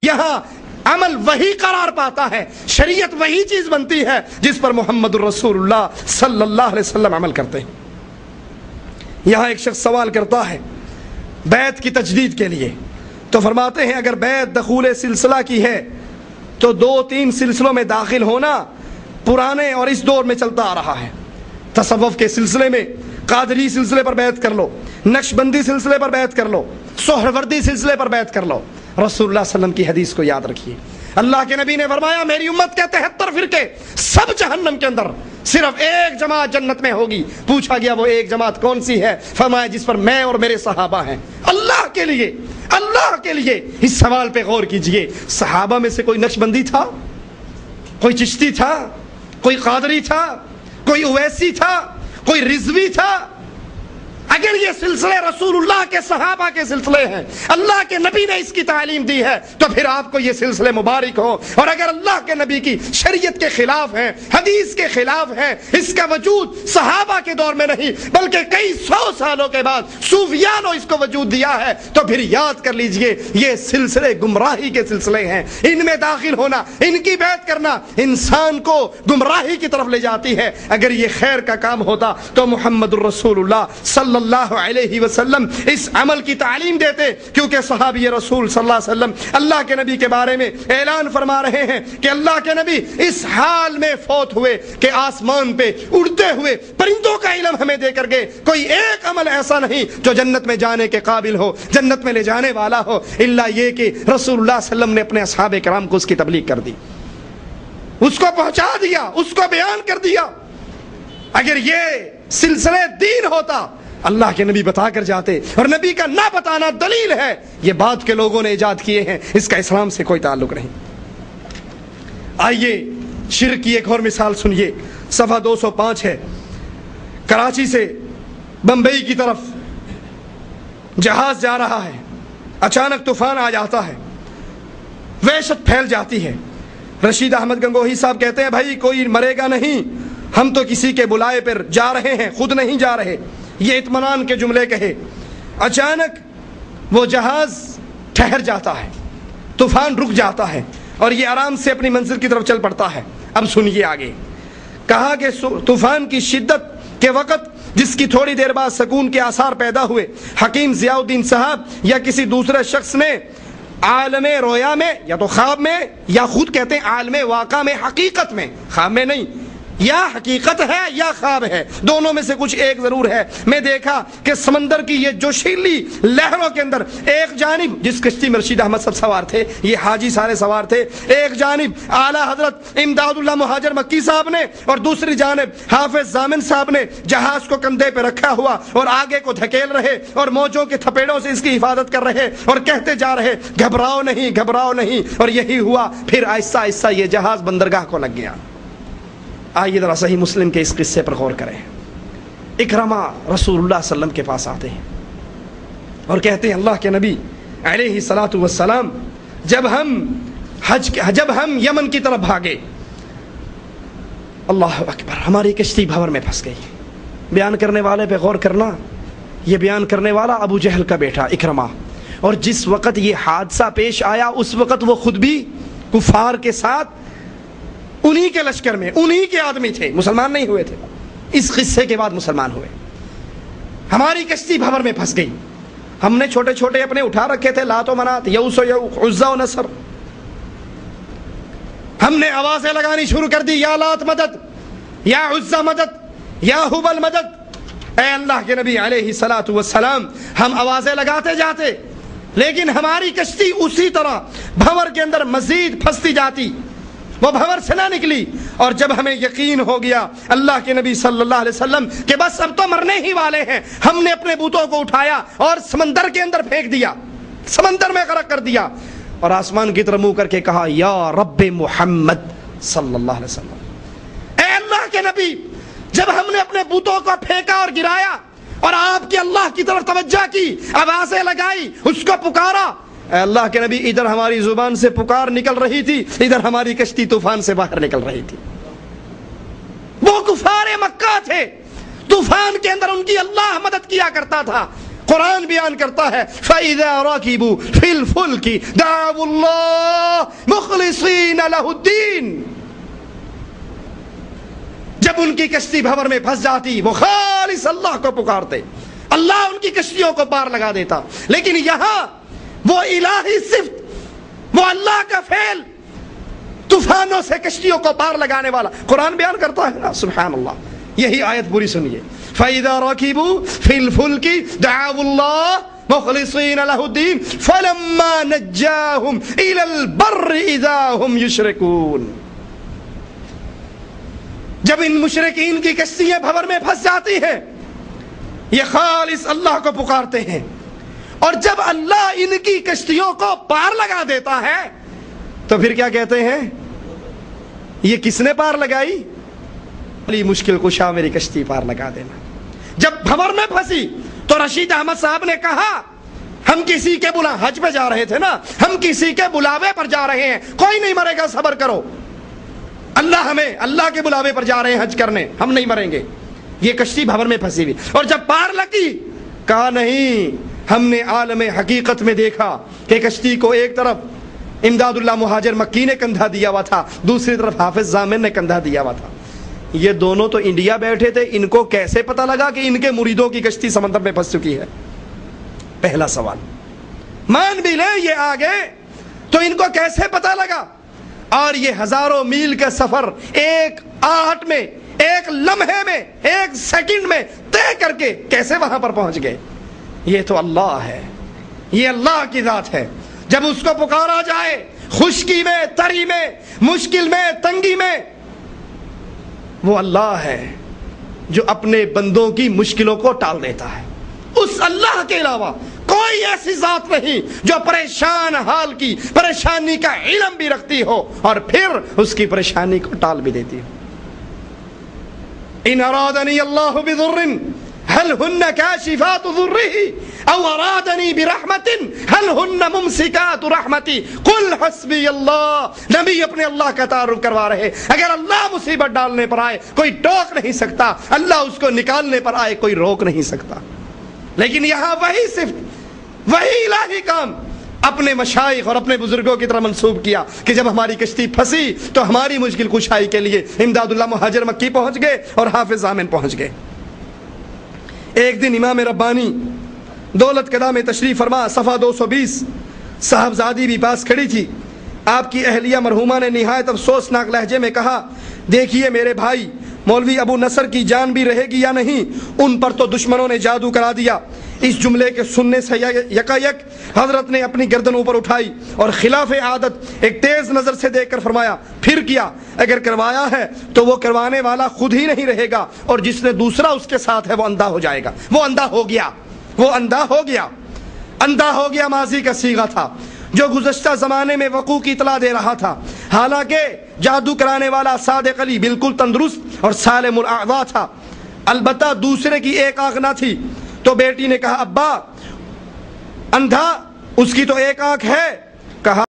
یہاں عمل وہی قرار پاتا ہے، شریعت وہی چیز بنتی ہے جس پر محمد الرسول اللہ صلی اللہ علیہ وسلم عمل کرتے ہیں۔ یہاں ایک شخص سوال کرتا ہے بیعت کی تجدید کے لیے، تو فرماتے ہیں اگر بیعت دخول سلسلہ کی ہے تو 2-3 سلسلوں میں داخل ہونا پرانے اور اس دور میں چلتا آ رہا ہے۔ تصوف کے سلسلے میں قادری سلسلے پر بیعت کر لو، نقشبندی سلسلے پر بیعت کر لو، سہروردی سلسلے پر بیعت کر لو۔ رسول اللہ صلی اللہ علیہ وسلم کی حدیث کو یاد رکھیے، اللہ کے نبی نے فرمایا میری امت کے 73 فرقے سب جہنم کے اندر، صرف ایک جماعت جنت میں ہوگی۔ پوچھا گیا وہ ایک جماعت کون سی ہے؟ فرمایا جس پر میں اور میرے صحابہ ہیں۔ اللہ کے لیے اس سوال پہ غور کیجئے، صحابہ میں سے کوئی نقشبندی تھا، کوئی چشتی تھا، کوئی قادری تھا، کوئی اویسی تھا، کوئی رضوی تھا؟ اگر یہ سلسلے رسول اللہ کے صحابہ کے سلسلے ہیں، اللہ کے نبی نے اس کی تعلیم دی ہے، تو پھر آپ کو یہ سلسلے مبارک ہو۔ اور اگر اللہ کے نبی کی شریعت کے خلاف ہیں، حدیث کے خلاف ہیں، اس کا وجود صحابہ کے دور میں نہیں بلکہ کئی 100 سالوں کے بعد صوفیانوں اس کو وجود دیا ہے، تو پھر یاد کر لیجئے یہ سلسلے گمراہی کے سلسلے ہیں۔ ان میں داخل ہونا، ان کی بیعت کرنا انسان کو گمراہی کی طرف لے جاتی ہے۔ اگر یہ خیر کا کام ہوتا تو محمد الرسول اللہ صلی اللہ علیہ وسلم اس عمل کی تعلیم دیتے، کیونکہ صحابی رسول صلی اللہ علیہ وسلم اللہ کے نبی کے بارے میں اعلان فرما رہے ہیں کہ اللہ کے نبی اس حال میں فوت ہوئے کہ آسمان پہ اڑتے ہوئے پرندوں کا علم ہمیں دے کر گئے، کوئی ایک عمل ایسا نہیں جو جنت میں جانے کے قابل ہو، جنت میں لے جانے والا ہو، الا یہ کہ رسول اللہ صلی اللہ علیہ وسلم نے اپنے اصحاب کرام کو اس کی تبلیغ کر دی، اس کو پہنچا دیا، اس کو بیان کر دیا۔ اگر یہ سلسلے دین ہوتا اللہ کے نبی بتا کر جاتے، اور نبی کا نہ بتانا دلیل ہے یہ بات کے لوگوں نے ایجاد کیے ہیں، اس کا اسلام سے کوئی تعلق نہیں۔ آئیے شرک کی ایک اور مثال سنیے، صفحہ 205 ہے۔ کراچی سے بمبئی کی طرف جہاز جا رہا ہے، اچانک طوفان آ جاتا ہے، وحشت پھیل جاتی ہے۔ رشید احمد گنگوہی صاحب کہتے ہیں بھائی کوئی مرے گا نہیں، ہم تو کسی کے بلائے پر جا رہے ہیں، خود نہیں جا رہے، یہ اطمینان کے جملے کہے۔ اچانک وہ جہاز ٹھہر جاتا ہے، طوفان رک جاتا ہے اور یہ آرام سے اپنی منزل کی طرف چل پڑتا ہے۔ اب سنیے آگے، کہا کہ طوفان کی شدت کے وقت جس کی تھوڑی دیر بعد سکون کے آثار پیدا ہوئے، حکیم ضیاء الدین صاحب یا کسی دوسرے شخص نے عالم رویا میں یا تو خواب میں یا خود کہتے ہیں عالم واقع میں، حقیقت میں، خواب میں نہیں، یا حقیقت ہے یا خواب ہے، دونوں میں سے کچھ ایک ضرور ہے۔ میں دیکھا کہ سمندر کی یہ جوشیلی لہروں کے اندر ایک جانب جس کشتی میں رشید احمد صاحب سوار تھے، یہ حاجی سارے سوار تھے، ایک جانب اعلیٰ حضرت امداد اللہ مہاجر مکی صاحب نے اور دوسری جانب حافظ ضامن صاحب نے جہاز کو کندھے پہ رکھا ہوا اور آگے کو دھکیل رہے اور موجوں کے تھپیڑوں سے اس کی حفاظت کر رہے اور کہتے جا رہے گھبراؤ نہیں، گھبراؤ نہیں۔ اور یہی ہوا، پھر آہستہ آہستہ یہ جہاز بندرگاہ کو لگ گیا۔ آئیے ذرا صحیح مسلم کے اس قصے پر غور کریں۔ اکرمہ رسول اللہ صلی اللہ علیہ وسلم کے پاس آتے ہیں اور کہتے ہیں اللہ کے نبی علیہ الصلاۃ والسلام جب ہم یمن کی طرف بھاگے، اللہ اکبر، ہماری کشتی بھنور میں پھنس گئی۔ بیان کرنے والے پہ غور کرنا، یہ بیان کرنے والا ابو جہل کا بیٹا اکرمہ، اور جس وقت یہ حادثہ پیش آیا اس وقت وہ خود بھی کفار کے ساتھ انہی کے لشکر میں، انہی کے آدمی تھے، مسلمان نہیں ہوئے تھے، اس قصے کے بعد مسلمان ہوئے۔ ہماری کشتی بھنور میں پھنس گئی، ہم نے چھوٹے چھوٹے اپنے اٹھا رکھے تھے، لات و منات، یوس و عزا و نصر، ہم نے آوازیں لگانی شروع کر دی، یا لات مدد، یا عزا مدد، یا حبل مدد۔ اے اللہ کے نبی علیہ الصلاۃ والسلام، ہم آوازیں لگاتے جاتے لیکن ہماری کشتی اسی طرح بھنور کے اندر مزید پھنستی جاتی، وہ بھنور سے نہ نکلی۔ اور جب ہمیں یقین ہو گیا اللہ کے نبی صلی اللہ علیہ وسلم کہ بس اب تو مرنے ہی والے ہیں، ہم نے اپنے بتوں کو اٹھایا اور سمندر کے اندر پھینک دیا، سمندر میں غرق کر دیا، اور آسمان کی طرف منہ کر کے کہا یا رب محمد صلی اللہ علیہ وسلم، اے اللہ کے نبی، جب ہم نے اپنے بتوں کو پھینکا اور گرایا اور آپ کے اللہ کی طرف توجہ کی، آوازیں لگائی، اس کو پکارا، اے اللہ کے نبی، ادھر ہماری زبان سے پکار نکل رہی تھی، ادھر ہماری کشتی طوفان سے باہر نکل رہی تھی۔ وہ کفار مکہ تھے، طوفان کے اندر ان کی اللہ مدد کیا کرتا تھا۔ قرآن بیان کرتا ہے فَإِذَا رَكِبُوا فِي الْفُلْكِ دَعَوُا اللَّهَ مخلصین لہ الدین، جب ان کی کشتی بھنور میں پھنس جاتی وہ خالص اللہ کو پکارتے، اللہ ان کی کشتیوں کو پار لگا دیتا۔ لیکن یہاں وہ الہی صفت، وہ اللہ کا فعل، طوفانوں سے کشتیوں کو پار لگانے والا قرآن بیان کرتا ہے نا، سبحان اللہ۔ یہی آیت پوری سنیے، فَإِذَا رَكِبُوا فِي الْفُلْكِ دَعَوُا اللَّهَ مُخْلِصِينَ لَهُ الدِّينَ فَلَمَّا نَجَّاهُمْ إِلَى الْبَرِّ إِذَا هُمْ يُشْرِكُونَ۔ جب ان مشرکین کی کشتیاں بھنور میں پھنس جاتی ہیں یہ خالص اللہ کو پکارتے ہیں، اور جب اللہ ان کی کشتیوں کو پار لگا دیتا ہے تو پھر کیا کہتے ہیں؟ یہ کس نے پار لگائی؟ علی مشکل کشا میری کشتی پار لگا دینا۔ جب بھنور میں پھنسی تو رشید احمد صاحب نے کہا ہم کسی کے حج پہ جا رہے تھے نا، ہم کسی کے بلاوے پر جا رہے ہیں، کوئی نہیں مرے گا، صبر کرو، اللہ کے بلاوے پر جا رہے ہیں حج کرنے، ہم نہیں مریں گے۔ یہ کشتی بھنور میں پھنسی ہوئی، اور جب پار لگی کہا نہیں، ہم نے عالم حقیقت میں دیکھا کہ کشتی کو ایک طرف امداد اللہ مہاجر مکی نے کندھا دیا ہوا تھا، دوسری طرف حافظ ضامن نے کندھا دیا ہوا تھا۔ یہ دونوں تو انڈیا بیٹھے تھے، ان کو کیسے پتہ لگا کہ ان کے مریدوں کی کشتی سمندر میں پھنس چکی ہے؟ پہلا سوال۔ مان بھی لیں یہ آگے تو ان کو کیسے پتہ لگا؟ اور یہ ہزاروں میل کا سفر ایک آہٹ میں، ایک لمحے میں، ایک سیکنڈ میں طے کر کے کیسے وہاں پر پہنچ گئے؟ یہ تو اللہ ہے، یہ اللہ کی ذات ہے۔ جب اس کو پکارا جائے خشکی میں، تری میں، مشکل میں، تنگی میں، وہ اللہ ہے جو اپنے بندوں کی مشکلوں کو ٹال دیتا ہے۔ اس اللہ کے علاوہ کوئی ایسی ذات نہیں جو پریشان حال کی پریشانی کا علم بھی رکھتی ہو اور پھر اس کی پریشانی کو ٹال بھی دیتی ہو۔ ان ارادنی اللہ بضر هل هن كاشفات ضره او ارادنی برحمت هل هن ممسكات رحمتی قل حسبی اللہ۔ نبی اپنے اللہ کا تعارف کروا رہے، اگر اللہ مصیبت ڈالنے پر آئے کوئی ٹوک نہیں سکتا، اللہ اس کو نکالنے پر آئے کوئی روک نہیں سکتا۔ لیکن یہاں وہی صفت، وہی الہی کام اپنے مشائخ اور اپنے بزرگوں کی طرح منسوب کیا کہ جب ہماری کشتی پھنسی تو ہماری مشکل کشائی کے لیے امداد اللہ مہاجر مکی پہنچ گئے اور حافظ ضامن پہنچ گئے۔ ایک دن امام ربانی دولت قدہ میں تشریف فرما، صفحہ 220، صاحبزادی بھی پاس کھڑی تھی۔ آپ کی اہلیہ مرحومہ نے نہایت افسوسناک لہجے میں کہا، دیکھیے میرے بھائی، مولوی ابو نصر کی جان بھی رہے گی یا نہیں، ان پر تو دشمنوں نے جادو کرا دیا۔ اس جملے کے سننے سے یکا یک حضرت نے اپنی گردن اوپر اٹھائی اور خلاف عادت ایک تیز نظر سے دیکھ کر فرمایا، پھر کیا؟ اگر کروایا ہے تو وہ کروانے والا خود ہی نہیں رہے گا، اور جس نے دوسرا اس کے ساتھ ہے وہ اندھا ہو جائے گا۔ وہ اندھا ہو گیا، وہ اندھا ہو گیا۔ اندھا ہو گیا ماضی کا صیغہ تھا جو گزشتہ زمانے میں وقوع کی اطلاع دے رہا تھا، حالانکہ جادو کرانے والا صادق علی بالکل تندرست اور سالم الاعضاء تھا، البتہ دوسرے کی ایک آنکھ نہ تھی۔ تو بیٹی نے کہا، ابا اندھا اس کی تو ایک آنکھ ہے، کہا